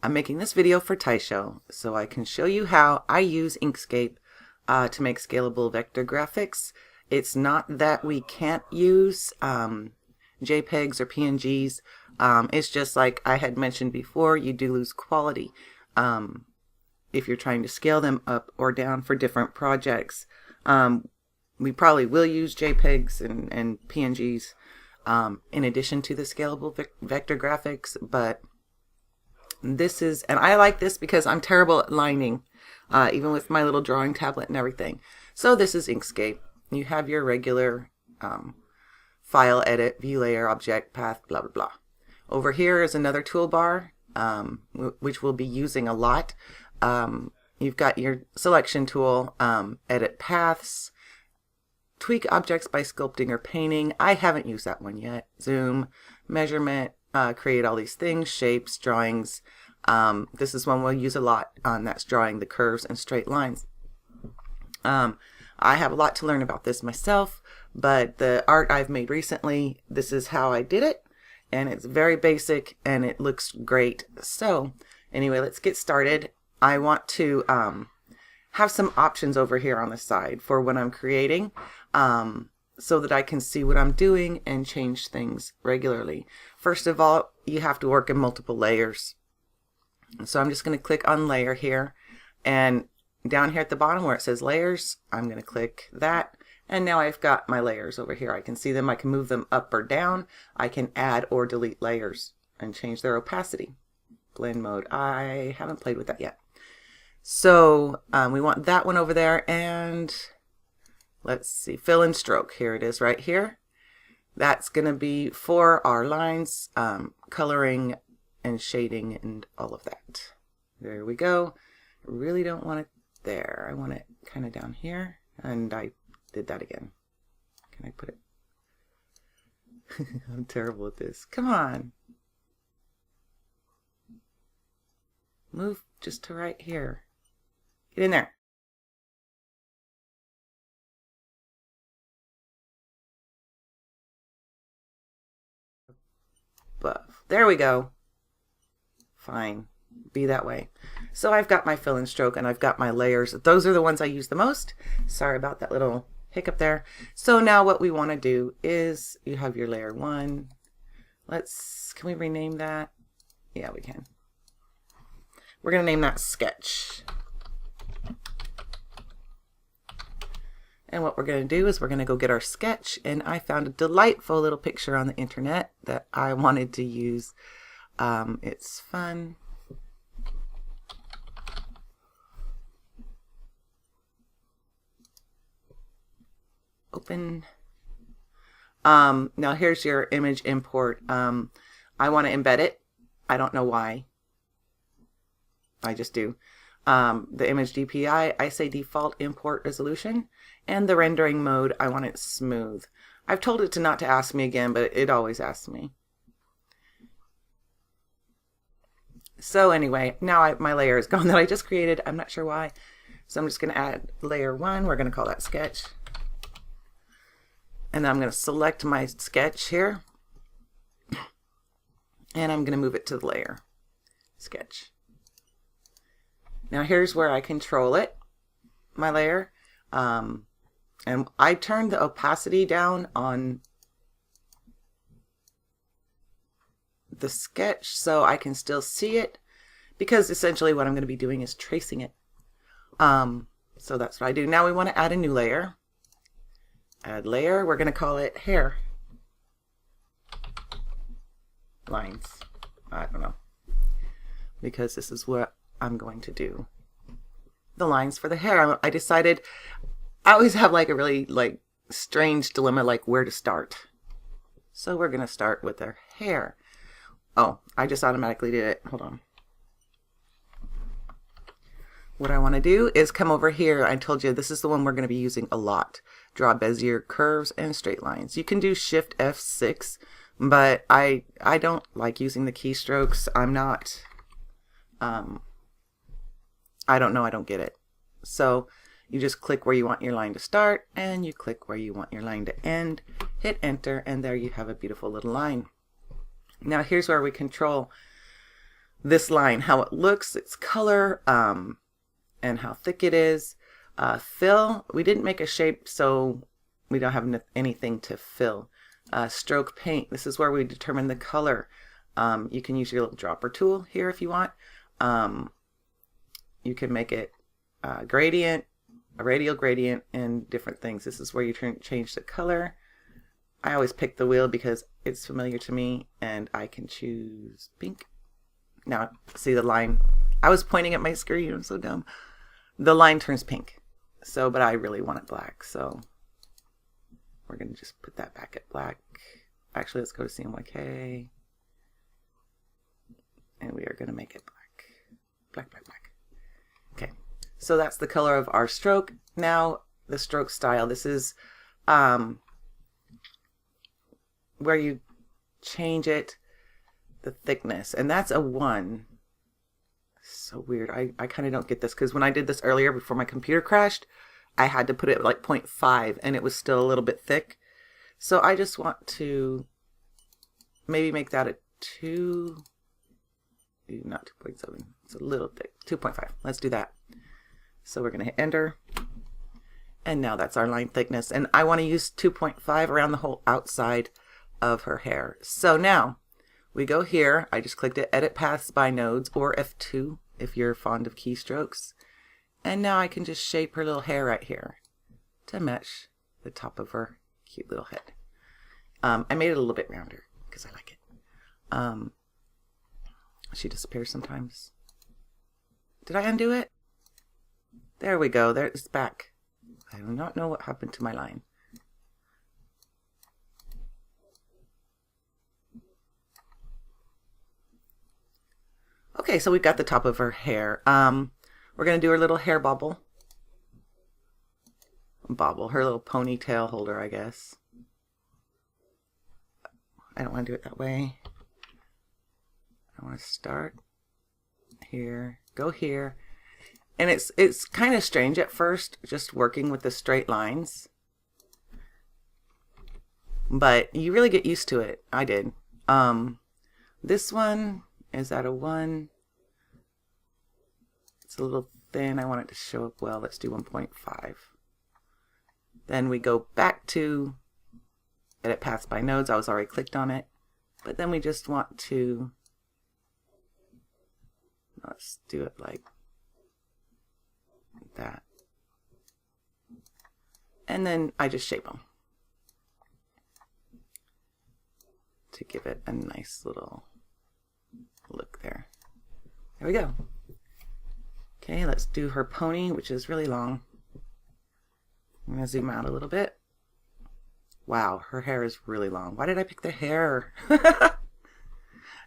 I'm making this video for Tyshow so I can show you how I use Inkscape to make scalable vector graphics. It's not that we can't use JPEGs or PNGs. It's just like I had mentioned before, you do lose quality if you're trying to scale them up or down for different projects. We probably will use JPEGs and PNGs in addition to the scalable vector graphics, but this is, and I like this because I'm terrible at lining, even with my little drawing tablet and everything. So this is Inkscape. You have your regular file, edit, view layer, object, path, blah, blah, blah. Over here is another toolbar, which we'll be using a lot. You've got your selection tool, edit paths, tweak objects by sculpting or painting. I haven't used that one yet. Zoom, measurement, create all these things, shapes, drawings. This is one we'll use a lot. That's drawing the curves and straight lines. I have a lot to learn about this myself, but the art I've made recently, this is how I did it, and it's very basic and it looks great. So anyway, let's get started. I want to have some options over here on the side for when I'm creating, so that I can see what I'm doing and change things regularly. First of all, you have to work in multiple layers. So I'm just going to click on layer here, and down here at the bottom where it says layers, I'm going to click that, and now I've got my layers over here. I can see them, I can move them up or down, I can add or delete layers and change their opacity. Blend mode, I haven't played with that yet. So we want that one over there, and let's see, fill and stroke. Here it is right here. That's going to be for our lines, coloring and shading and all of that. There we go. I really don't want it there. I want it kind of down here, and I did that again. Can I put it? I'm terrible at this. Come on. Move just to right here. Get in there. Above. There we go. Fine. Be that way. So I've got my fill and stroke and I've got my layers. Those are the ones I use the most. Sorry about that little hiccup there. So now what we want to do is you have your layer 1. Can we rename that? Yeah, we can. We're going to name that sketch. And what we're going to do is we're going to go get our sketch, and I found a delightful little picture on the internet that I wanted to use. It's fun. Open. Now here's your image import. I want to embed it. I don't know why. I just do. The image DPI, I say default import resolution, and the rendering mode, I want it smooth. I've told it not to ask me again, but it always asks me. So anyway, now my layer is gone that I just created. I'm not sure why. So I'm just going to add layer 1. We're going to call that sketch. And I'm going to select my sketch here. And I'm going to move it to the layer. Sketch. Now here's where I control it, my layer. And I turned the opacity down on the sketch so I can still see it, because essentially what I'm going to be doing is tracing it. So that's what I do. Now we want to add a new layer. Add layer. We're going to call it hair. Lines. I don't know. Because this is what I'm going to do. The lines for the hair. I decided I always have like a really strange dilemma, like where to start. So we're going to start with their hair. Oh, I just automatically did it. Hold on. What I want to do is come over here. I told you this is the one we're going to be using a lot. Draw Bezier curves and straight lines. You can do Shift F6, but I don't like using the keystrokes. I'm not, I don't know, I don't get it. So you just click where you want your line to start, and you click where you want your line to end, hit enter, and there you have a beautiful little line. Now here's where we control this line, how it looks, its color, and how thick it is. Fill, we didn't make a shape, so we don't have anything to fill. Stroke paint, this is where we determine the color. You can use your little dropper tool here if you want. You can make it gradient, a radial gradient, and different things. This is where you change the color. I always pick the wheel because it's familiar to me, and I can choose pink. Now, see the line? I was pointing at my screen, I'm so dumb. The line turns pink, so, but I really want it black, so we're going to just put that back at black. Actually, let's go to CMYK, and we are going to make it black. Black, black, black. Okay, so that's the color of our stroke. Now, the stroke style. This is where you change it, the thickness, and that's a 1. So weird. I kind of don't get this because when I did this earlier before my computer crashed, I had to put it like 0.5 and it was still a little bit thick. So I just want to maybe make that a 2, not 2.7, it's a little thick, 2.5. Let's do that. So we're going to hit enter. And now that's our line thickness. And I want to use 2.5 around the whole outside of her hair. So now we go here. I just clicked it, edit paths by nodes, or F2 if you're fond of keystrokes. And now I can just shape her little hair right here to match the top of her cute little head. I made it a little bit rounder because I like it. She disappears sometimes. Did I undo it? There we go. There it's back. I do not know what happened to my line. Okay, so we've got the top of her hair. We're going to do her little hair bobble. Her little ponytail holder, I guess. I don't want to do it that way. I want to start here, go here. And it's kind of strange at first, just working with the straight lines. But you really get used to it. I did. This one is at a 1. It's a little thin. I want it to show up well. Let's do 1.5. Then we go back to edit paths by nodes. I was already clicked on it. But then we just want to, let's do it like that. And then I just shape them to give it a nice little look there. There we go. Okay, let's do her pony, which is really long. I'm going to zoom out a little bit. Wow, her hair is really long. Why did I pick the hair?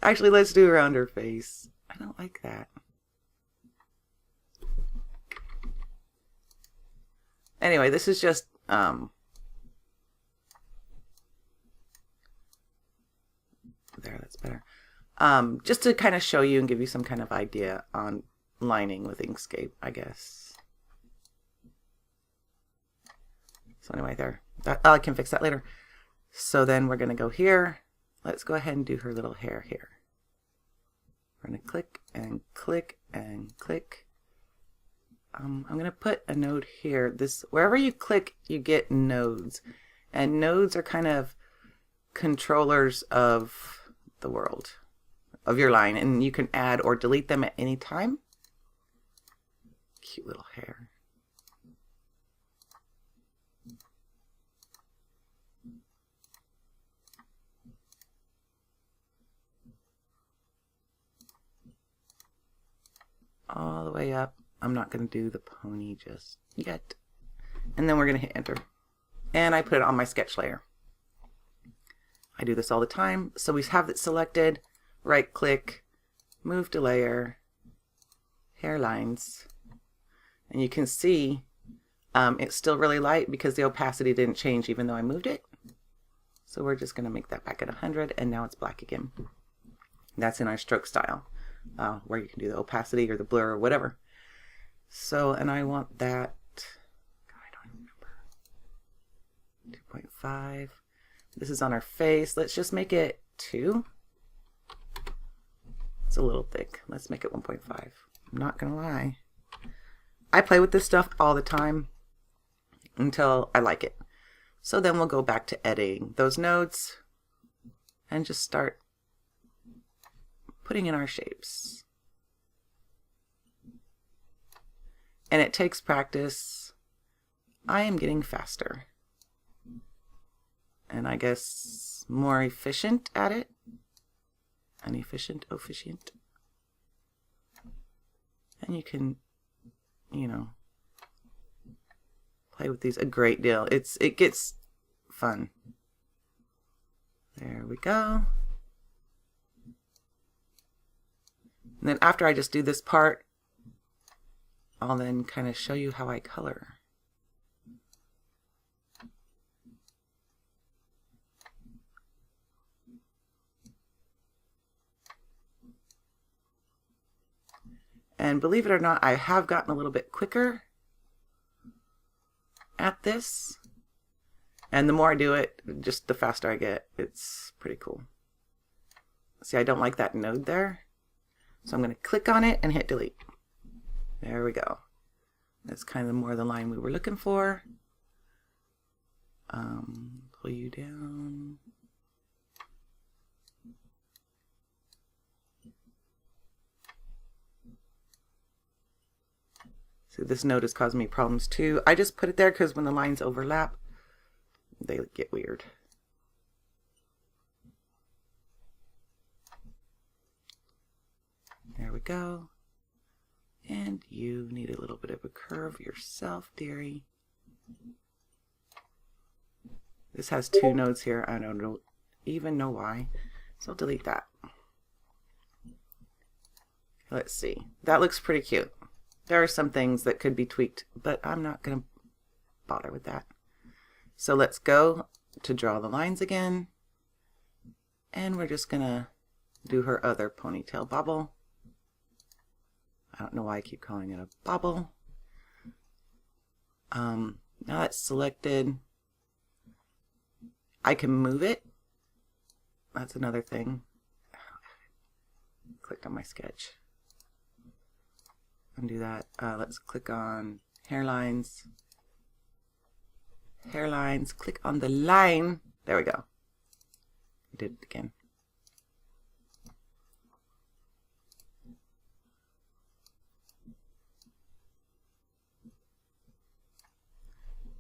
Actually, let's do around her face. I don't like that. Anyway, this is just there, that's better. Just to kind of show you and give you some kind of idea on lining with Inkscape, I guess. So anyway, there. I can fix that later. So then we're going to go here. Let's go ahead and do her little hair here. We're going to click and click and click. I'm going to put a node here. Wherever you click, you get nodes. And nodes are kind of controllers of the world, of your line. And you can add or delete them at any time. Cute little hair. All the way up. I'm not going to do the pony just yet. And then we're going to hit enter. And I put it on my sketch layer. I do this all the time. So we have it selected. Right click. Move to layer. Hairlines. And you can see it's still really light because the opacity didn't change even though I moved it. So we're just going to make that back at 100. And now it's black again. That's in our stroke style. Where you can do the opacity or the blur or whatever. So, and I want that, God, I don't remember, 2.5. This is on our face. Let's just make it 2. a little thick. Let's make it 1.5. I'm not gonna lie. I play with this stuff all the time until I like it. So then we'll go back to editing those nodes and just start putting in our shapes. And it takes practice. I am getting faster. And I guess more efficient at it. Efficient. And you can, you know, play with these a great deal. It gets fun. There we go. And then after I just do this part, I'll then kind of show you how I color. And believe it or not, I have gotten a little bit quicker at this. And the more I do it, just the faster I get. It's pretty cool. See, I don't like that node there. So I'm going to click on it and hit delete. There we go. That's kind of more the line we were looking for. Pull you down. So this node is causing me problems too. I just put it there because when the lines overlap, they get weird. There we go. And you need a little bit of a curve yourself, dearie. This has two nodes here. I don't even know why. So I'll delete that. Let's see. That looks pretty cute. There are some things that could be tweaked, but I'm not going to bother with that. So let's go to draw the lines again. And we're just going to do her other ponytail bobble. I don't know why I keep calling it a bobble. Now that's selected. I can move it. That's another thing. Clicked on my sketch. Undo that. Let's click on hairlines. Hairlines. Click on the line. There we go. I did it again.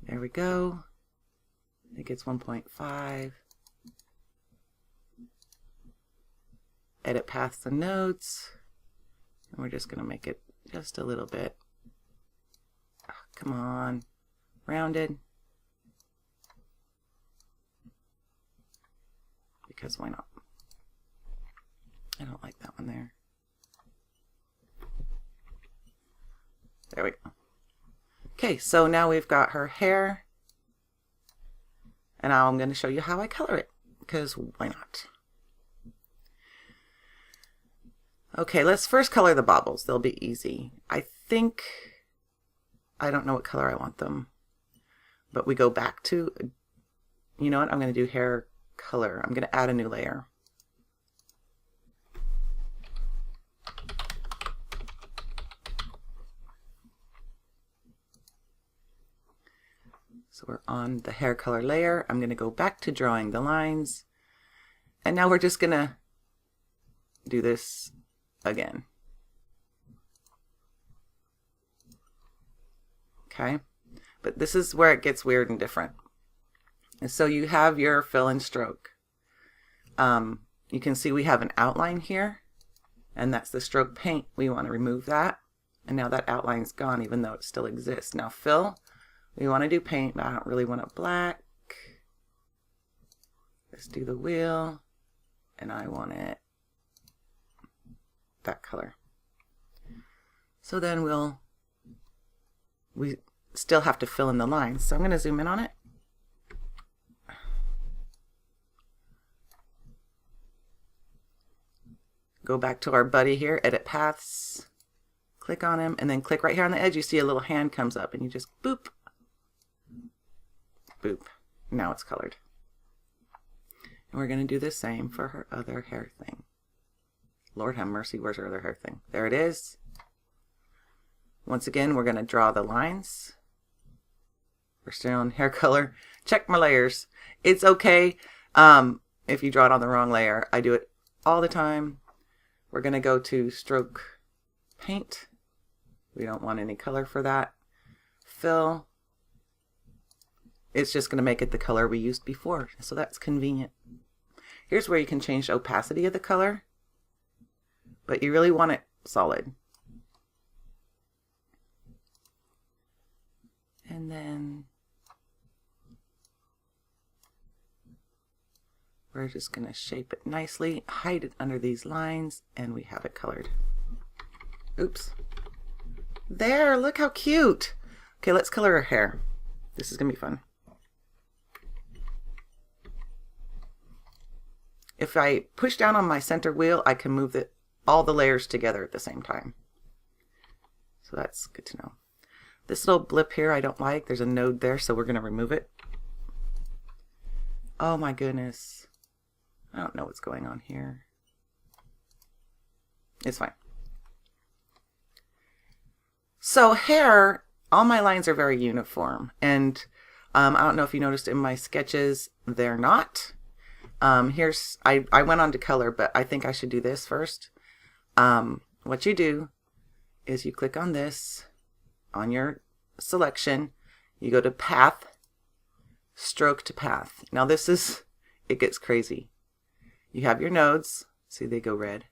There we go. It gets 1.5. Edit paths and nodes. And we're just going to make it just a little bit. Oh, come on. Rounded. Because why not? I don't like that one there. There we go. Okay, so now we've got her hair. And now I'm going to show you how I color it. Because why not? Okay, let's first color the bobbles. They'll be easy. I don't know what color I want them. But we go back to, you know what? I'm going to do hair color. I'm going to add a new layer. So we're on the hair color layer. I'm going to go back to drawing the lines. And now we're just going to do this again. Okay, but this is where it gets weird and different. And so you have your fill and stroke. You can see we have an outline here, and that's the stroke paint. We want to remove that, and now that outline's gone even though it still exists. Now fill, we want to do paint, but I don't really want it black. Let's do the wheel, and I want it that color. So then we still have to fill in the lines. So I'm going to zoom in on it. Go back to our buddy here, edit paths, click on him, and then click right here on the edge. You see a little hand comes up and you just boop, boop. Now it's colored. And we're going to do the same for her other hair thing. Lord have mercy, where's her other hair thing? There it is. Once again, we're going to draw the lines. We're still on hair color. Check my layers. It's okay if you draw it on the wrong layer. I do it all the time. We're going to go to stroke paint. We don't want any color for that. Fill. It's just going to make it the color we used before, so that's convenient. Here's where you can change the opacity of the color, but you really want it solid. And then we're just going to shape it nicely, hide it under these lines, and we have it colored. Oops. There, look how cute. Okay, let's color her hair. This is going to be fun. If I push down on my center wheel, I can move all the layers together at the same time. So that's good to know. This little blip here I don't like. There's a node there, so we're going to remove it. Oh my goodness. I don't know what's going on here. It's fine. So hair, all my lines are very uniform. And I don't know if you noticed in my sketches, they're not. I went on to color, but I think I should do this first. What you do is you click on this on your selection, you go to path, stroke to path. Now this is, it gets crazy. You have your nodes, see they go red.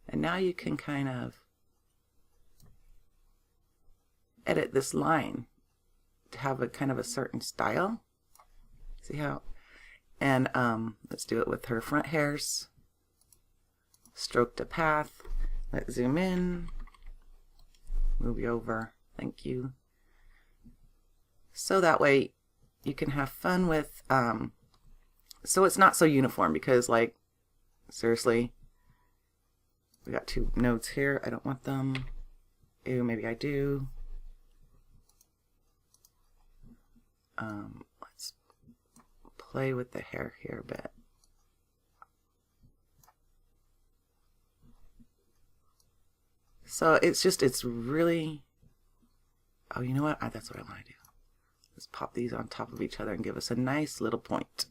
And now you can kind of edit this line to have a kind of a certain style. See how? And let's do it with her front hairs. Stroke to path. Let's zoom in. Move you over. Thank you. So that way you can have fun with, so it's not so uniform, because like, seriously, we got two nodes here. I don't want them. Ew, maybe I do. Let's play with the hair here a bit. So it's really, oh, you know what? That's what I want to do. Let's pop these on top of each other and give us a nice little point.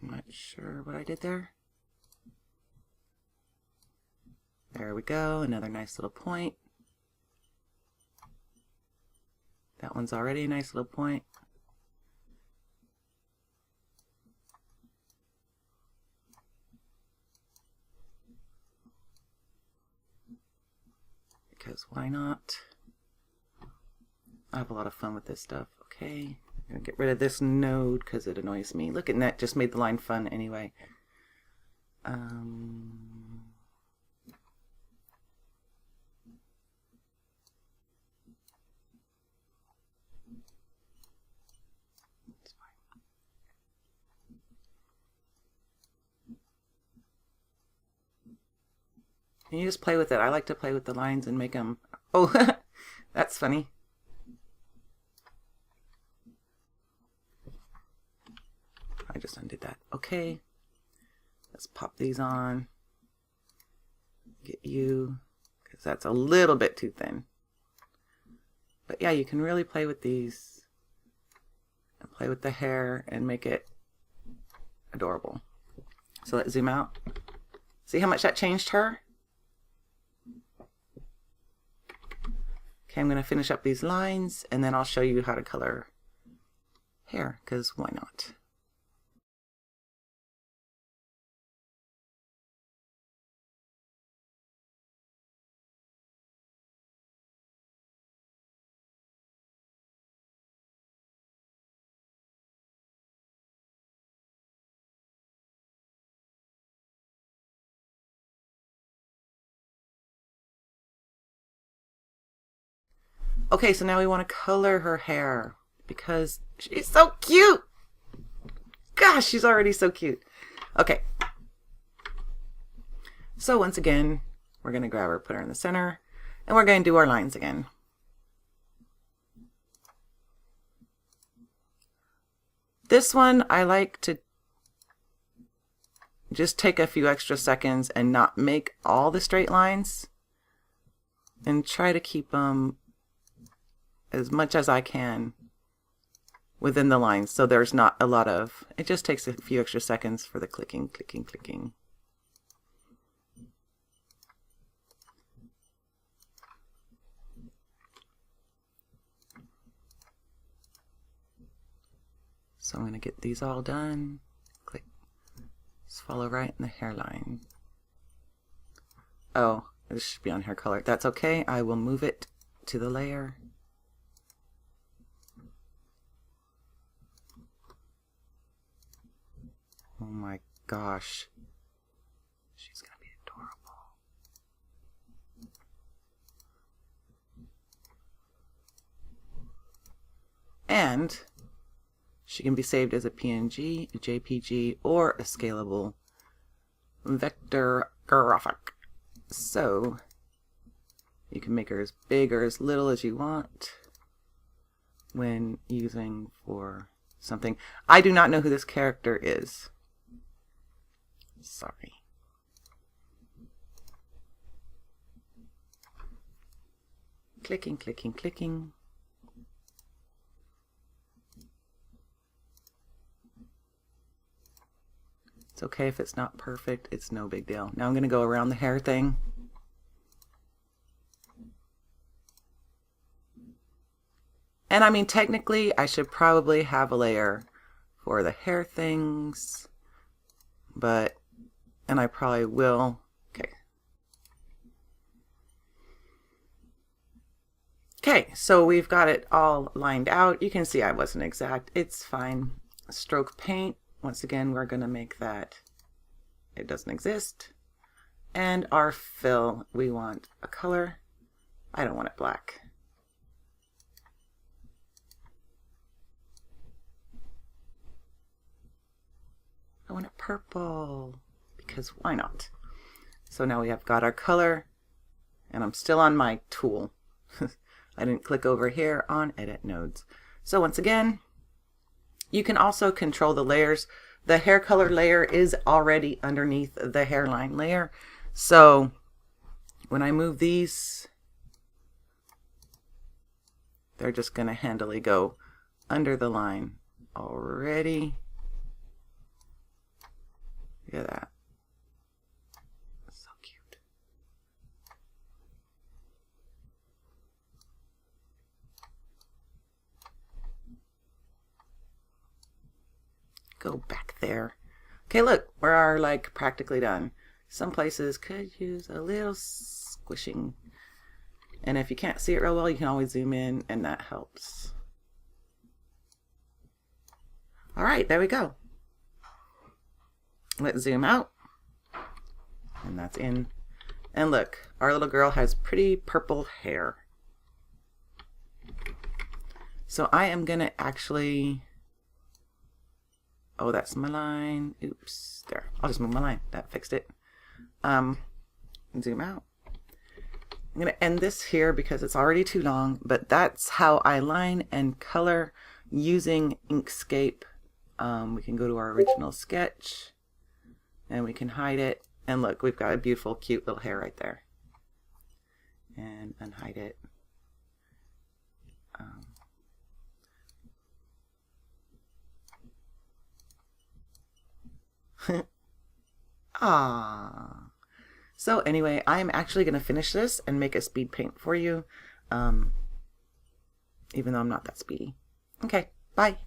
I'm not sure what I did there. There we go, another nice little point. That one's already a nice little point. Because why not? I have a lot of fun with this stuff. Okay, I'm gonna get rid of this node because it annoys me. Look at that, just made the line fun anyway. And you just play with it. I like to play with the lines and make them... Oh, that's funny. I just undid that. Okay. Let's pop these on. Get you, because that's a little bit too thin. But yeah, you can really play with these. And play with the hair and make it adorable. So let's zoom out. See how much that changed her? Okay, I'm going to finish up these lines, and then I'll show you how to color hair, because why not? Okay, so now we want to color her hair because she's so cute. Gosh, she's already so cute. Okay. So once again, we're going to grab her, put her in the center, and we're going to do our lines again. This one I like to just take a few extra seconds and not make all the straight lines and try to keep them as much as I can within the lines, so there's not a lot of, it just takes a few extra seconds for the clicking, clicking, clicking. So I'm going to get these all done. Click. Just follow right in the hairline. Oh, this should be on hair color. That's okay. I will move it to the layer. Oh my gosh. She's going to be adorable. And she can be saved as a PNG, a JPG, or a scalable vector graphic. So you can make her as big or as little as you want when using for something. I do not know who this character is. Sorry. Clicking, clicking, clicking. It's okay if it's not perfect, it's no big deal. Now I'm going to go around the hair thing. And I mean, technically, I should probably have a layer for the hair things, but, and I probably will. Okay. Okay, so we've got it all lined out. You can see I wasn't exact. It's fine. Stroke paint. Once again, we're going to make that it doesn't exist. And our fill, we want a color. I don't want it black. I want it purple, because why not? So now we have got our color, and I'm still on my tool. I didn't click over here on Edit Nodes. So once again, you can also control the layers. The hair color layer is already underneath the hairline layer. So when I move these, they're just going to handily go under the line already. Look at that. So cute. Go back there. Okay, look, we are like practically done. Some places could use a little squishing. And if you can't see it real well, you can always zoom in and that helps. All right, there we go. Let's zoom out. And that's in. And look, our little girl has pretty purple hair. So I am going to actually... Oh, that's my line. Oops. There. I'll just move my line. That fixed it. Zoom out. I'm going to end this here because it's already too long, but that's how I line and color using Inkscape. We can go to our original sketch and we can hide it. And look, we've got a beautiful, cute little hair right there. And unhide it. Ah. So anyway, I'm actually going to finish this and make a speed paint for you, even though I'm not that speedy. Okay, bye.